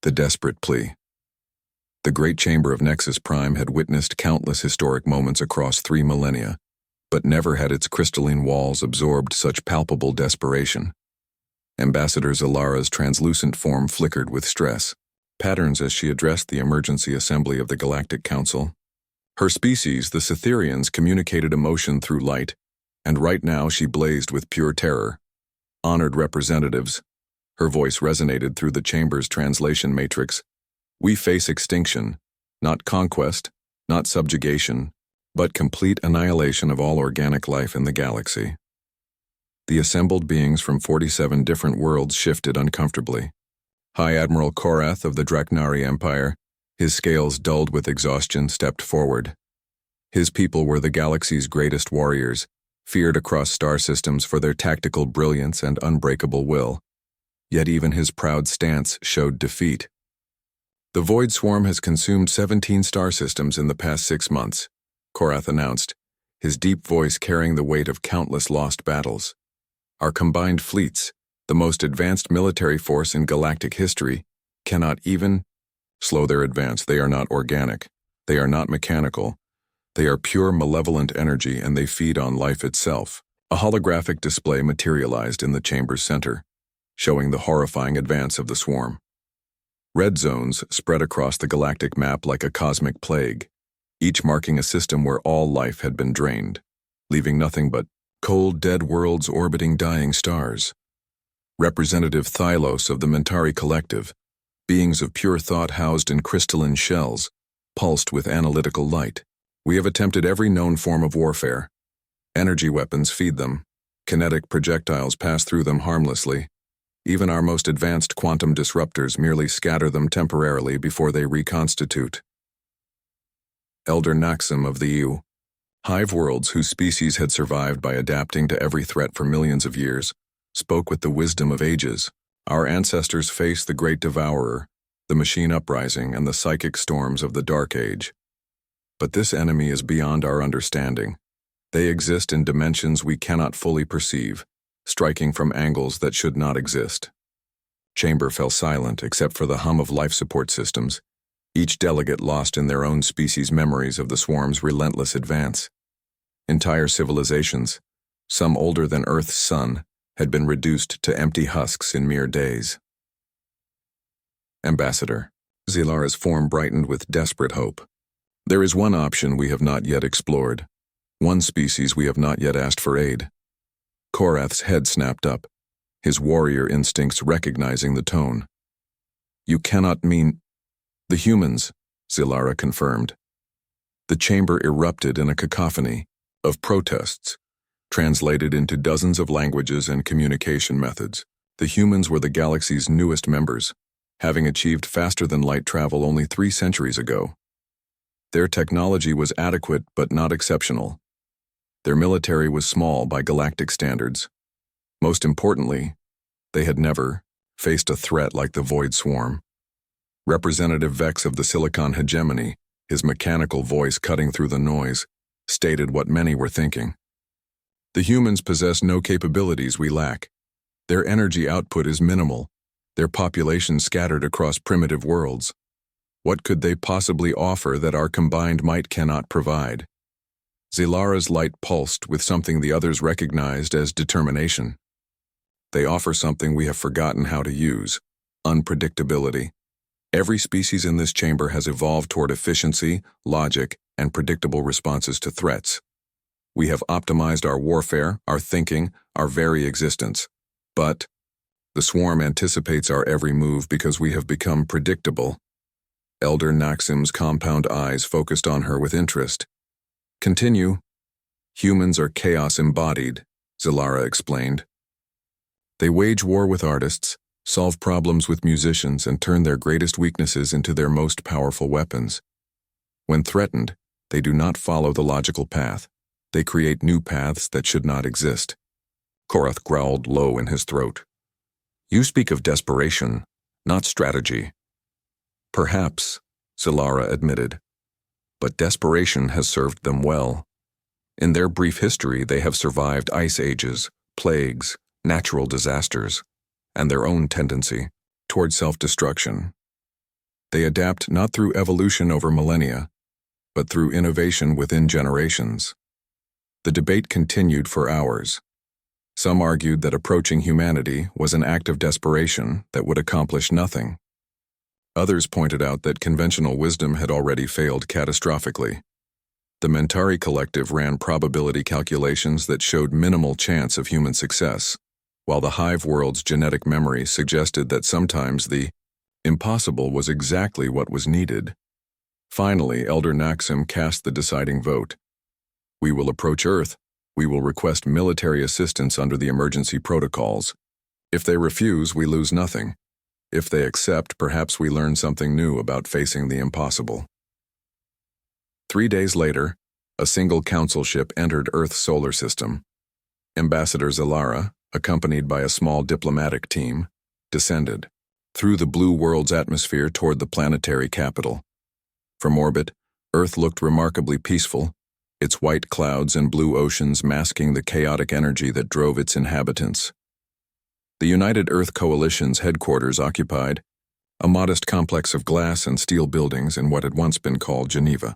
The desperate plea. The Great Chamber of Nexus Prime had witnessed countless historic moments across 3 millennia, but never had its crystalline walls absorbed such palpable desperation. Ambassador Zilara's translucent form flickered with stress patterns as she addressed the emergency assembly of the Galactic Council. Her species, the Cytherians, communicated emotion through light, and right now she blazed with pure terror. Honored representatives, her voice resonated through the chamber's translation matrix. We face extinction, not conquest, not subjugation, but complete annihilation of all organic life in the galaxy. The assembled beings from 47 different worlds shifted uncomfortably. High Admiral Korath of the Draknari Empire, his scales dulled with exhaustion, stepped forward. His people were the galaxy's greatest warriors, feared across star systems for their tactical brilliance and unbreakable will. Yet even his proud stance showed defeat. The Void Swarm has consumed 17 star systems in the past 6 months, Korath announced, his deep voice carrying the weight of countless lost battles. Our combined fleets, the most advanced military force in galactic history, cannot even slow their advance. They are not organic. They are not mechanical. They are pure malevolent energy, and they feed on life itself. A holographic display materialized in the chamber's center, showing the horrifying advance of the swarm. Red zones spread across the galactic map like a cosmic plague, each marking a system where all life had been drained, leaving nothing but cold, dead worlds orbiting dying stars. Representative Thylos of the Mentari Collective, beings of pure thought housed in crystalline shells, pulsed with analytical light. We have attempted every known form of warfare. Energy weapons feed them. Kinetic projectiles pass through them harmlessly. Even our most advanced quantum disruptors merely scatter them temporarily before they reconstitute. Elder Naxim of the EU, hive worlds whose species had survived by adapting to every threat for millions of years, spoke with the wisdom of ages. Our ancestors faced the Great Devourer, the machine uprising, and the psychic storms of the Dark Age. But this enemy is beyond our understanding. They exist in dimensions we cannot fully perceive, striking from angles that should not exist. Chamber fell silent except for the hum of life support systems, each delegate lost in their own species' memories of the swarm's relentless advance. Entire civilizations, some older than Earth's sun, had been reduced to empty husks in mere days. Ambassador. Zilara's form brightened with desperate hope. There is one option we have not yet explored, one species we have not yet asked for aid. Korath's head snapped up, his warrior instincts recognizing the tone. You cannot mean the humans, Zilara confirmed. The chamber erupted in a cacophony of protests, translated into dozens of languages and communication methods. The humans were the galaxy's newest members, having achieved faster-than-light travel only 3 centuries ago. Their technology was adequate but not exceptional. Their military was small by galactic standards. Most importantly, they had never faced a threat like the Void Swarm. Representative Vex of the Silicon Hegemony, his mechanical voice cutting through the noise, stated what many were thinking. The humans possess no capabilities we lack. Their energy output is minimal, their population scattered across primitive worlds. What could they possibly offer that our combined might cannot provide? Zilara's light pulsed with something the others recognized as determination. They offer something we have forgotten how to use: unpredictability. Every species in this chamber has evolved toward efficiency, logic, and predictable responses to threats. We have optimized our warfare, our thinking, our very existence. But the swarm anticipates our every move because we have become predictable. Elder Naxim's compound eyes focused on her with interest. Continue. Humans are chaos embodied, Zilara explained. They wage war with artists, solve problems with musicians, and turn their greatest weaknesses into their most powerful weapons. When threatened, they do not follow the logical path. They create new paths that should not exist. Korath growled low in his throat. You speak of desperation, not strategy. Perhaps, Zilara admitted, but desperation has served them well. In their brief history, they have survived ice ages, plagues, natural disasters, and their own tendency toward self-destruction. They adapt not through evolution over millennia, but through innovation within generations. The debate continued for hours. Some argued that approaching humanity was an act of desperation that would accomplish nothing. Others pointed out that conventional wisdom had already failed catastrophically. The Mentari Collective ran probability calculations that showed minimal chance of human success, while the hive world's genetic memory suggested that sometimes the impossible was exactly what was needed. Finally, Elder Naxim cast the deciding vote. We will approach Earth. We will request military assistance under the emergency protocols. If they refuse, we lose nothing. If they accept, perhaps we learn something new about facing the impossible. 3 days later, a single council ship entered Earth's solar system. Ambassador Zilara, accompanied by a small diplomatic team, descended through the blue world's atmosphere toward the planetary capital. From orbit, Earth looked remarkably peaceful, its white clouds and blue oceans masking the chaotic energy that drove its inhabitants. The United Earth Coalition's headquarters occupied a modest complex of glass and steel buildings in what had once been called Geneva.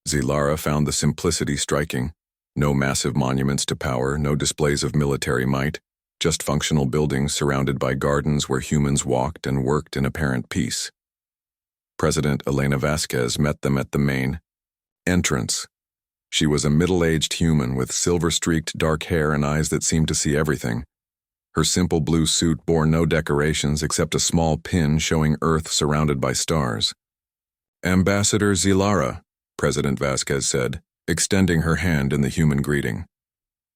Zilara found the simplicity striking. No massive monuments to power, no displays of military might, just functional buildings surrounded by gardens where humans walked and worked in apparent peace. President Elena Vasquez met them at the main entrance. She was a middle-aged human with silver-streaked dark hair and eyes that seemed to see everything. Her simple blue suit bore no decorations except a small pin showing Earth surrounded by stars. "Ambassador Zilara," President Vasquez said, extending her hand in the human greeting.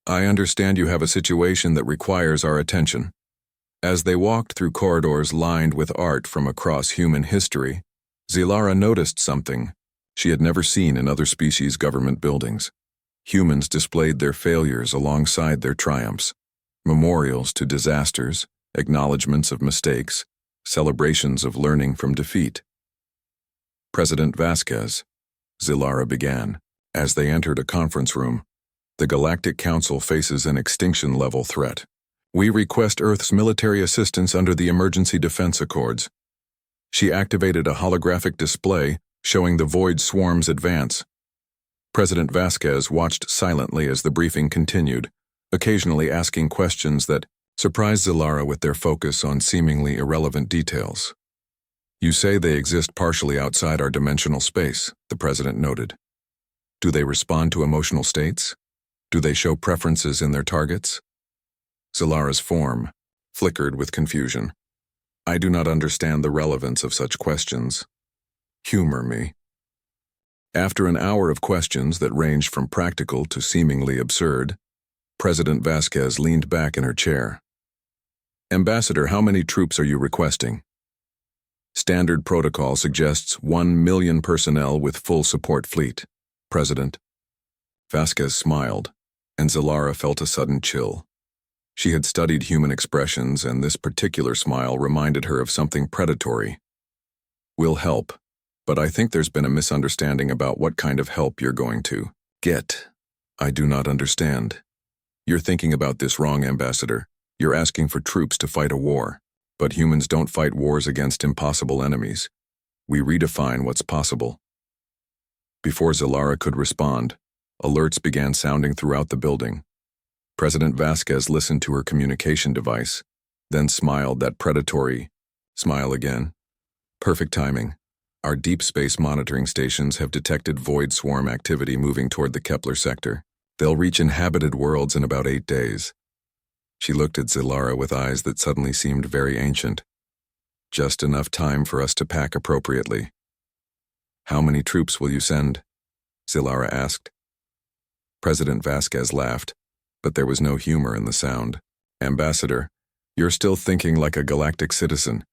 "I understand you have a situation that requires our attention." As they walked through corridors lined with art from across human history, Zilara noticed something she had never seen in other species' government buildings. Humans displayed their failures alongside their triumphs, memorials to disasters, acknowledgments of mistakes, celebrations of learning from defeat. "President Vasquez," Zilara began, as they entered a conference room, "the Galactic Council faces an extinction-level threat. We request Earth's military assistance under the Emergency Defense Accords." She activated a holographic display showing the void swarms advance. President Vasquez watched silently as the briefing continued, occasionally asking questions that surprised Zilara with their focus on seemingly irrelevant details. "You say they exist partially outside our dimensional space," the president noted. "Do they respond to emotional states? Do they show preferences in their targets?" Zilara's form flickered with confusion. "I do not understand the relevance of such questions. Humor me." After an hour of questions that ranged from practical to seemingly absurd, President Vasquez leaned back in her chair. "Ambassador, how many troops are you requesting?" "Standard protocol suggests 1 million personnel with full support fleet, President." Vasquez smiled, and Zilara felt a sudden chill. She had studied human expressions, and this particular smile reminded her of something predatory. "We'll help, but I think there's been a misunderstanding about what kind of help you're going to get." "I do not understand." "You're thinking about this wrong, Ambassador. You're asking for troops to fight a war. But humans don't fight wars against impossible enemies. We redefine what's possible." Before Zilara could respond, alerts began sounding throughout the building. President Vasquez listened to her communication device, then smiled that predatory smile again. "Perfect timing. Our deep space monitoring stations have detected void swarm activity moving toward the Kepler sector. They'll reach inhabited worlds in about 8 days. She looked at Zilara with eyes that suddenly seemed very ancient. "Just enough time for us to pack appropriately." "How many troops will you send?" Zilara asked. President Vasquez laughed, but there was no humor in the sound. "Ambassador, you're still thinking like a galactic citizen.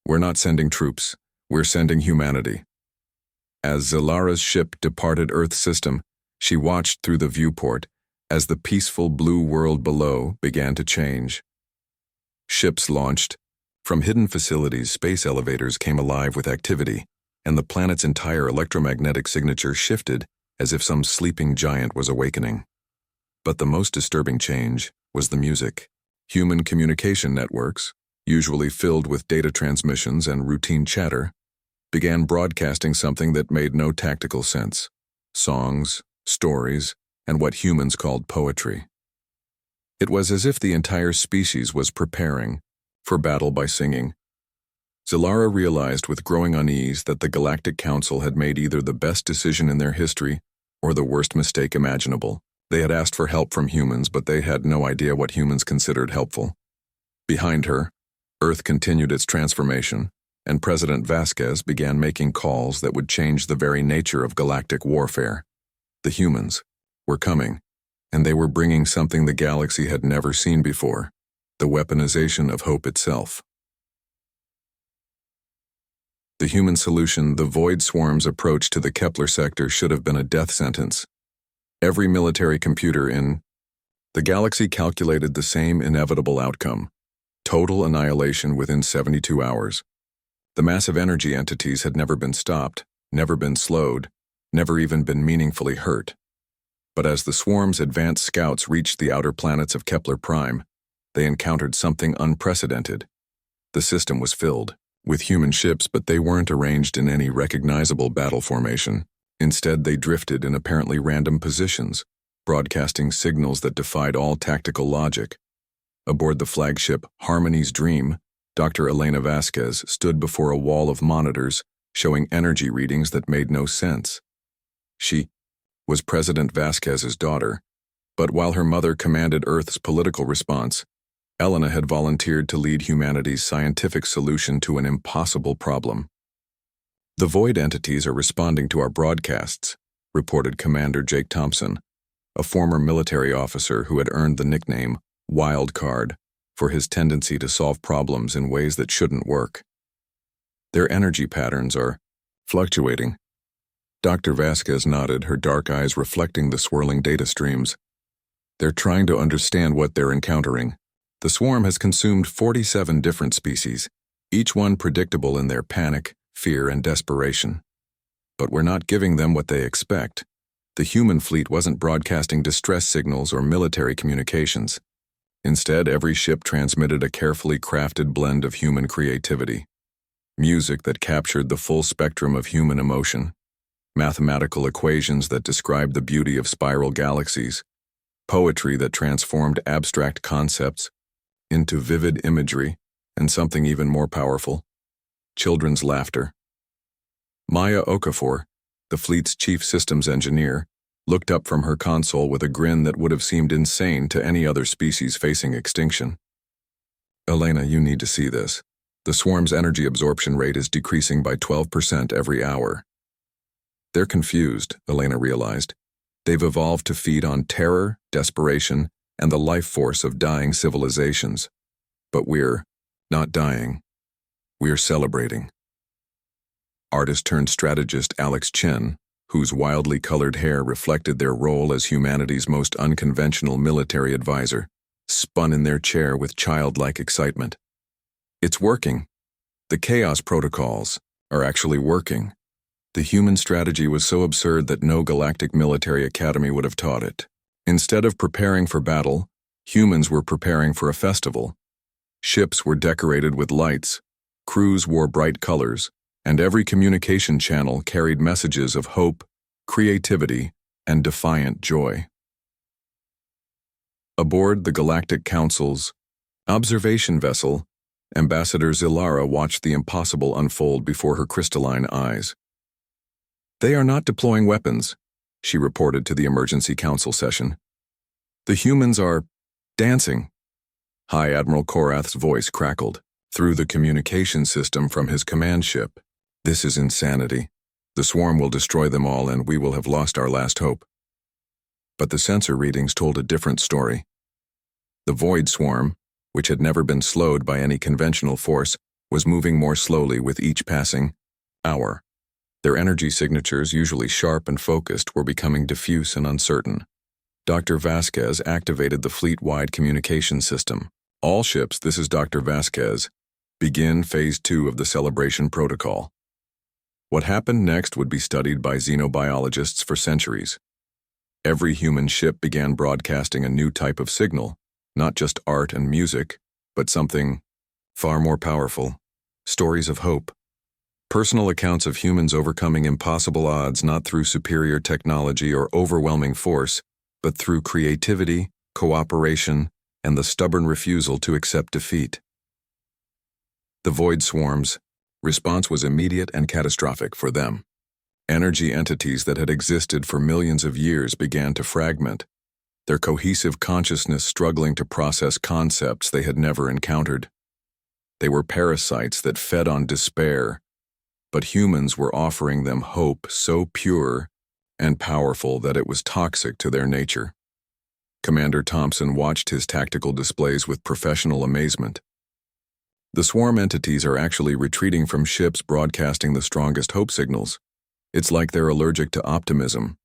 We're not sending troops. We're sending humanity." As Zilara's ship departed Earth's system, she watched through the viewport as the peaceful blue world below began to change. Ships launched. From hidden facilities, space elevators came alive with activity, and the planet's entire electromagnetic signature shifted as if some sleeping giant was awakening. But the most disturbing change was the music. Human communication networks, usually filled with data transmissions and routine chatter, began broadcasting something that made no tactical sense: songs, stories, and what humans called poetry. It was as if the entire species was preparing for battle by singing. Zilara realized with growing unease that the Galactic Council had made either the best decision in their history or the worst mistake imaginable. They had asked for help from humans, but they had no idea what humans considered helpful. Behind her, Earth continued its transformation, and President Vasquez began making calls that would change the very nature of galactic warfare. The humans were coming, and they were bringing something the galaxy had never seen before: the weaponization of hope itself. The human solution, the Void Swarm's approach to the Kepler sector, should have been a death sentence. Every military computer in the galaxy calculated the same inevitable outcome: total annihilation within 72 hours. The massive energy entities had never been stopped, never been slowed, never even been meaningfully hurt. But as the swarm's advanced scouts reached the outer planets of Kepler Prime, they encountered something unprecedented. The system was filled with human ships, but they weren't arranged in any recognizable battle formation. Instead, they drifted in apparently random positions, broadcasting signals that defied all tactical logic. Aboard the flagship Harmony's Dream, Dr. Elena Vasquez stood before a wall of monitors showing energy readings that made no sense. She was President Vasquez's daughter, but while her mother commanded Earth's political response, Elena had volunteered to lead humanity's scientific solution to an impossible problem. "The Void entities are responding to our broadcasts," reported Commander Jake Thompson, a former military officer who had earned the nickname Wild Card for his tendency to solve problems in ways that shouldn't work. "Their energy patterns are fluctuating." Dr. Vasquez nodded, her dark eyes reflecting the swirling data streams. "They're trying to understand what they're encountering. The swarm has consumed 47 different species, each one predictable in their panic, fear, and desperation. But we're not giving them what they expect. The human fleet wasn't broadcasting distress signals or military communications. Instead, every ship transmitted a carefully crafted blend of human creativity. Music that captured the full spectrum of human emotion. Mathematical equations that described the beauty of spiral galaxies. Poetry that transformed abstract concepts into vivid imagery, and something even more powerful: children's laughter. Maya Okafor, the fleet's chief systems engineer, looked up from her console with a grin that would have seemed insane to any other species facing extinction. "Elena, you need to see this. The swarm's energy absorption rate is decreasing by 12% every hour." They're confused, Elena realized. They've evolved to feed on terror, desperation, and the life force of dying civilizations. But we're not dying. We're celebrating. Artist-turned-strategist Alex Chen, whose wildly colored hair reflected their role as humanity's most unconventional military advisor, spun in their chair with childlike excitement. "It's working. The chaos protocols are actually working." The human strategy was so absurd that no galactic military academy would have taught it. Instead of preparing for battle, humans were preparing for a festival. Ships were decorated with lights, crews wore bright colors, and every communication channel carried messages of hope, creativity, and defiant joy. Aboard the Galactic Council's observation vessel, Ambassador Zilara watched the impossible unfold before her crystalline eyes. "They are not deploying weapons," she reported to the emergency council session. "The humans are dancing." High Admiral Korath's voice crackled through the communication system from his command ship. "This is insanity. The swarm will destroy them all, and we will have lost our last hope." But the sensor readings told a different story. The Void Swarm, which had never been slowed by any conventional force, was moving more slowly with each passing hour. Their energy signatures, usually sharp and focused, were becoming diffuse and uncertain. Dr. Vasquez activated the fleet-wide communication system. "All ships, this is Dr. Vasquez. Begin Phase 2 of the celebration protocol." What happened next would be studied by xenobiologists for centuries. Every human ship began broadcasting a new type of signal, not just art and music, but something far more powerful: stories of hope. Personal accounts of humans overcoming impossible odds not through superior technology or overwhelming force, but through creativity, cooperation, and the stubborn refusal to accept defeat. The Void Swarm's response was immediate and catastrophic for them. Energy entities that had existed for millions of years began to fragment, their cohesive consciousness struggling to process concepts they had never encountered. They were parasites that fed on despair, but humans were offering them hope so pure and powerful that it was toxic to their nature. Commander Thompson watched his tactical displays with professional amazement. The swarm entities are actually retreating from ships broadcasting the strongest hope signals. It's like they're allergic to optimism.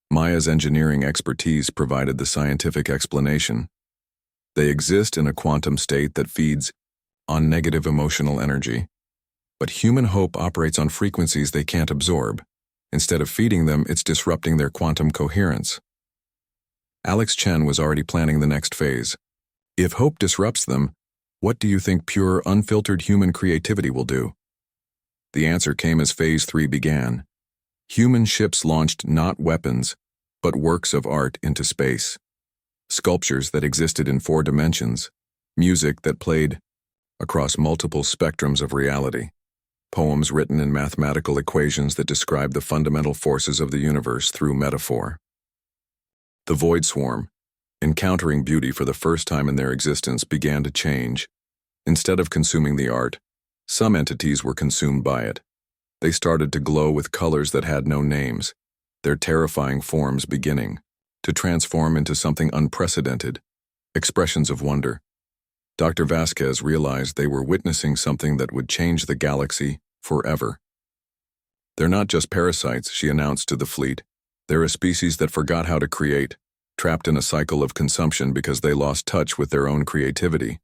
Maya's engineering expertise provided the scientific explanation. They exist in a quantum state that feeds on negative emotional energy. But human hope operates on frequencies they can't absorb. Instead of feeding them, it's disrupting their quantum coherence. Alex Chen was already planning the next phase. If hope disrupts them, what do you think pure, unfiltered human creativity will do? The answer came as Phase 3 began. Human ships launched not weapons, but works of art into space. Sculptures that existed in 4 dimensions, music that played across multiple spectrums of reality. Poems written in mathematical equations that describe the fundamental forces of the universe through metaphor. The Void Swarm, encountering beauty for the first time in their existence, began to change. Instead of consuming the art, some entities were consumed by it. They started to glow with colors that had no names, their terrifying forms beginning to transform into something unprecedented, expressions of wonder. Dr. Vasquez realized they were witnessing something that would change the galaxy forever. They're not just parasites, she announced to the fleet. They're a species that forgot how to create, trapped in a cycle of consumption because they lost touch with their own creativity.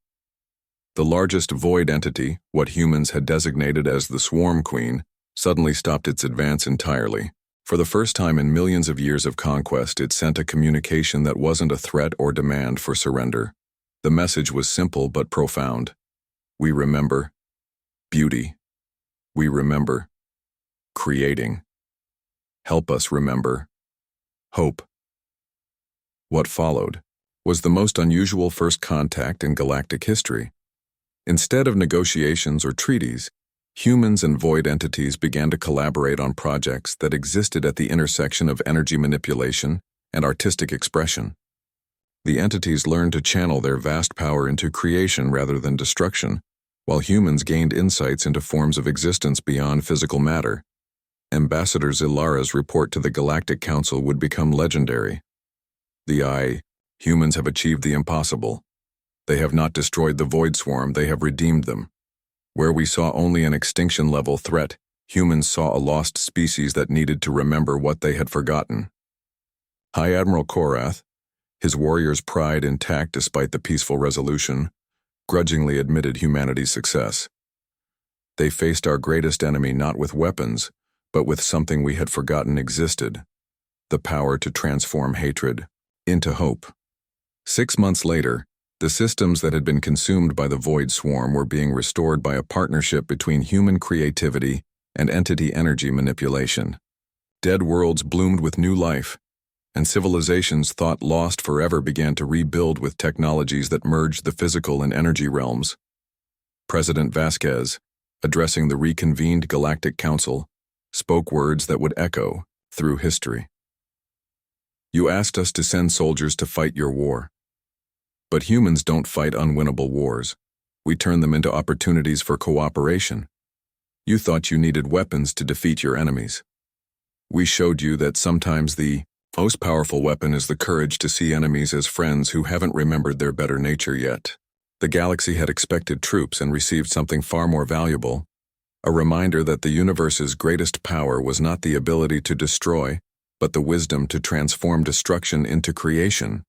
The largest void entity, what humans had designated as the Swarm Queen, suddenly stopped its advance entirely. For the first time in millions of years of conquest, it sent a communication that wasn't a threat or demand for surrender. The message was simple but profound. We remember beauty. We remember creating. Help us remember hope. What followed was the most unusual first contact in galactic history. Instead of negotiations or treaties, humans and void entities began to collaborate on projects that existed at the intersection of energy manipulation and artistic expression. The entities learned to channel their vast power into creation rather than destruction, while humans gained insights into forms of existence beyond physical matter. Ambassador Zilara's report to the Galactic Council would become legendary. Humans have achieved the impossible. They have not destroyed the Void Swarm, they have redeemed them. Where we saw only an extinction-level threat, humans saw a lost species that needed to remember what they had forgotten. High Admiral Korath, his warrior's pride intact despite the peaceful resolution, grudgingly admitted humanity's success. They faced our greatest enemy not with weapons, but with something we had forgotten existed, the power to transform hatred into hope. 6 months later, the systems that had been consumed by the Void Swarm were being restored by a partnership between human creativity and entity energy manipulation. Dead worlds bloomed with new life, and civilizations thought lost forever began to rebuild with technologies that merged the physical and energy realms. President Vasquez, addressing the reconvened Galactic Council, spoke words that would echo through history. You asked us to send soldiers to fight your war. But humans don't fight unwinnable wars. We turn them into opportunities for cooperation. You thought you needed weapons to defeat your enemies. We showed you that sometimes the most powerful weapon is the courage to see enemies as friends who haven't remembered their better nature yet. The galaxy had expected troops and received something far more valuable, a reminder that the universe's greatest power was not the ability to destroy, but the wisdom to transform destruction into creation.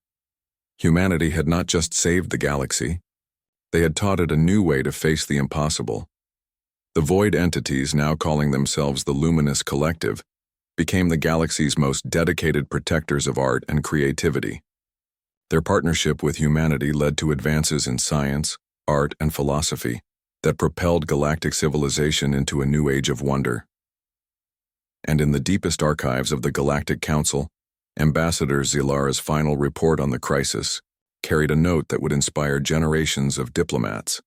Humanity had not just saved the galaxy, they had taught it a new way to face the impossible. The void entities, now calling themselves the Luminous Collective, became the galaxy's most dedicated protectors of art and creativity. Their partnership with humanity led to advances in science, art, and philosophy, that propelled galactic civilization into a new age of wonder. And in the deepest archives of the Galactic Council, Ambassador Zilara's final report on the crisis carried a note that would inspire generations of diplomats.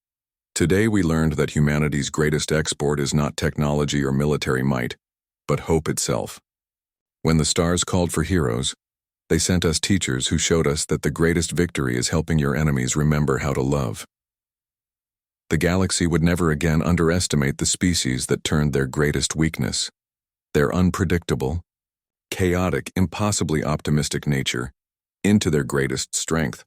Today we learned that humanity's greatest export is not technology or military might, but hope itself. When the stars called for heroes, they sent us teachers who showed us that the greatest victory is helping your enemies remember how to love. The galaxy would never again underestimate the species that turned their greatest weakness, their unpredictable, chaotic, impossibly optimistic nature, into their greatest strength.